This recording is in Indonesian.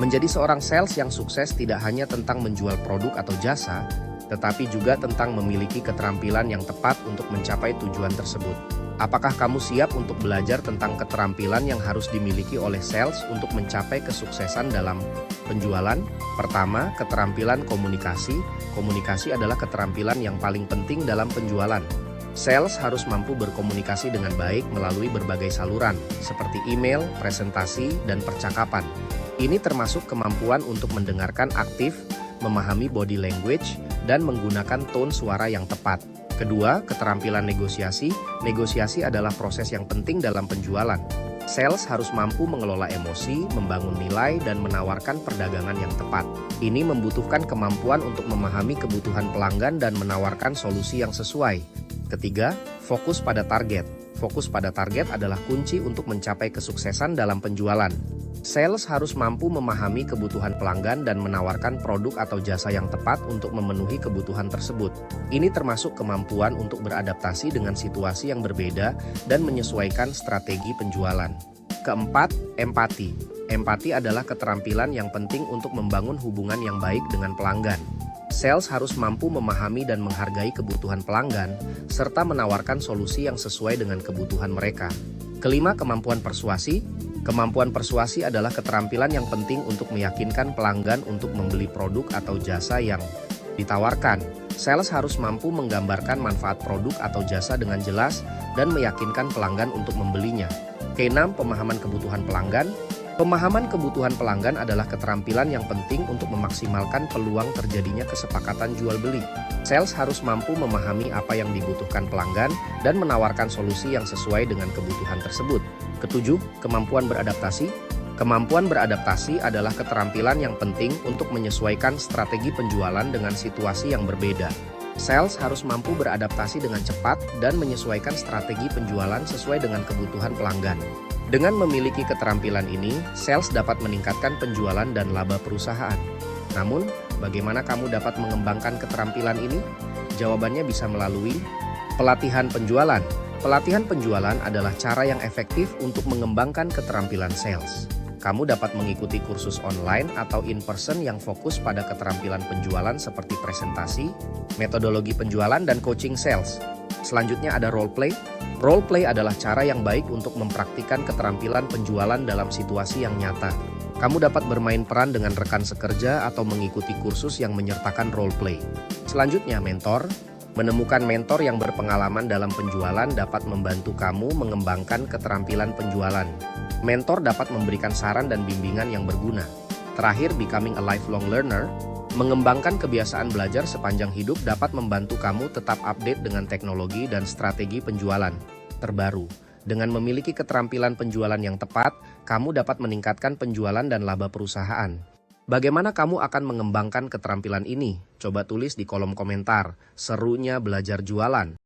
Menjadi seorang sales yang sukses tidak hanya tentang menjual produk atau jasa, tetapi juga tentang memiliki keterampilan yang tepat untuk mencapai tujuan tersebut. Apakah kamu siap untuk belajar tentang keterampilan yang harus dimiliki oleh sales untuk mencapai kesuksesan dalam penjualan? Pertama, keterampilan komunikasi. Komunikasi adalah keterampilan yang paling penting dalam penjualan. Sales harus mampu berkomunikasi dengan baik melalui berbagai saluran, seperti email, presentasi, dan percakapan. Ini termasuk kemampuan untuk mendengarkan aktif, memahami body language, dan menggunakan tone suara yang tepat. Kedua, keterampilan negosiasi. Negosiasi adalah proses yang penting dalam penjualan. Sales harus mampu mengelola emosi, membangun nilai, dan menawarkan perdagangan yang tepat. Ini membutuhkan kemampuan untuk memahami kebutuhan pelanggan dan menawarkan solusi yang sesuai. Ketiga, fokus pada target. Fokus pada target adalah kunci untuk mencapai kesuksesan dalam penjualan. Sales harus mampu memahami kebutuhan pelanggan dan menawarkan produk atau jasa yang tepat untuk memenuhi kebutuhan tersebut. Ini termasuk kemampuan untuk beradaptasi dengan situasi yang berbeda dan menyesuaikan strategi penjualan. Keempat, empati. Empati adalah keterampilan yang penting untuk membangun hubungan yang baik dengan pelanggan. Sales harus mampu memahami dan menghargai kebutuhan pelanggan, serta menawarkan solusi yang sesuai dengan kebutuhan mereka. Kelima, kemampuan persuasi. Kemampuan persuasi adalah keterampilan yang penting untuk meyakinkan pelanggan untuk membeli produk atau jasa yang ditawarkan. Sales harus mampu menggambarkan manfaat produk atau jasa dengan jelas dan meyakinkan pelanggan untuk membelinya. Keenam, pemahaman kebutuhan pelanggan. Pemahaman kebutuhan pelanggan adalah keterampilan yang penting untuk memaksimalkan peluang terjadinya kesepakatan jual beli. Sales harus mampu memahami apa yang dibutuhkan pelanggan dan menawarkan solusi yang sesuai dengan kebutuhan tersebut. Ketujuh, kemampuan beradaptasi. Kemampuan beradaptasi adalah keterampilan yang penting untuk menyesuaikan strategi penjualan dengan situasi yang berbeda. Sales harus mampu beradaptasi dengan cepat dan menyesuaikan strategi penjualan sesuai dengan kebutuhan pelanggan. Dengan memiliki keterampilan ini, sales dapat meningkatkan penjualan dan laba perusahaan. Namun, bagaimana kamu dapat mengembangkan keterampilan ini? Jawabannya bisa melalui pelatihan penjualan. Pelatihan penjualan adalah cara yang efektif untuk mengembangkan keterampilan sales. Kamu dapat mengikuti kursus online atau in-person yang fokus pada keterampilan penjualan seperti presentasi, metodologi penjualan, dan coaching sales. Selanjutnya ada role play. Role play adalah cara yang baik untuk mempraktikkan keterampilan penjualan dalam situasi yang nyata. Kamu dapat bermain peran dengan rekan sekerja atau mengikuti kursus yang menyertakan role play. Selanjutnya, mentor. Menemukan mentor yang berpengalaman dalam penjualan dapat membantu kamu mengembangkan keterampilan penjualan. Mentor dapat memberikan saran dan bimbingan yang berguna. Terakhir, becoming a lifelong learner. Mengembangkan kebiasaan belajar sepanjang hidup dapat membantu kamu tetap update dengan teknologi dan strategi penjualan terbaru. Dengan memiliki keterampilan penjualan yang tepat, kamu dapat meningkatkan penjualan dan laba perusahaan. Bagaimana kamu akan mengembangkan keterampilan ini? Coba tulis di kolom komentar. Serunya belajar jualan.